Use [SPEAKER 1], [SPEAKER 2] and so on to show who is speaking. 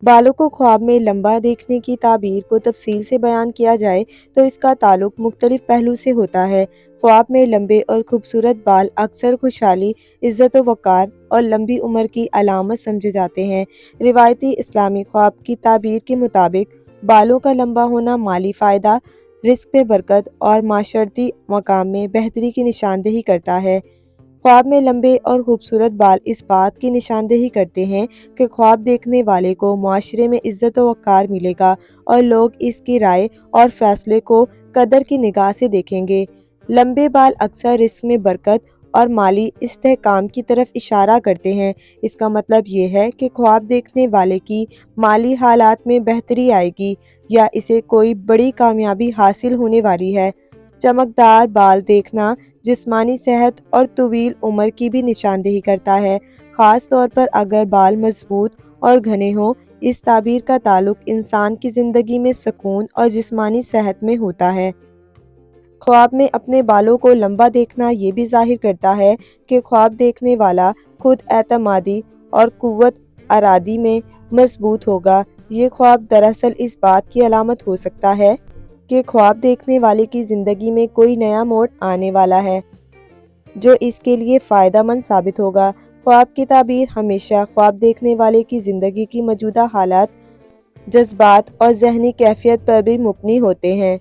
[SPEAKER 1] بالوں को ख्वाब में लंबा देखने की ताबीर को तफसील से बयान किया जाए तो इसका ताल्लुक मुख्तलिफ पहलू से होता है। ख्वाब में लंबे और खूबसूरत बाल अक्सर खुशहाली, इज्जत व वक़ार और लंबी उम्र की अलामत समझे जाते हैं। रिवायती इस्लामी ख्वाब की ताबीर के मुताबिक बालों का लंबा होना माली फ़ायदा, रिज़्क में बरकत और माशरती मकाम में बेहतरी की निशानदेही करता है। ख्वाब में लंबे और खूबसूरत बाल इस बात की निशानदेही करते हैं कि ख्वाब देखने वाले को मुआशरे में इज्जत व वक़ार मिलेगा और लोग इसकी राय और फैसले को कदर की निगाह से देखेंगे। लंबे बाल अक्सर रिस्क में बरकत और माली इस्तेहकाम की तरफ इशारा करते हैं। इसका मतलब ये है कि ख्वाब देखने वाले की माली हालात में बेहतरी आएगी या इसे कोई बड़ी कामयाबी हासिल होने वाली है। चमकदार बाल देखना जिस्मानी सेहत और तवील उम्र की भी निशानदेही करता है, ख़ास तौर पर अगर बाल मजबूत और घने हों। इस ताबीर का ताल्लुक इंसान की ज़िंदगी में सुकून और जिस्मानी सेहत में होता है। ख्वाब में अपने बालों को लंबा देखना ये भी ज़ाहिर करता है कि ख्वाब देखने वाला खुद एतमादी और कुव्वत अरादी में मजबूत होगा। ये ख्वाब दरअसल इस बात की अलामत हो सकता है कि ख्वाब देखने वाले की ज़िंदगी में कोई नया मोड़ आने वाला है जो इसके लिए फ़ायदेमंद साबित होगा। ख्वाब की ताबीर हमेशा ख्वाब देखने वाले की ज़िंदगी की मौजूदा हालात, जज्बात और ज़हनी कैफियत पर भी मुबनी होते हैं।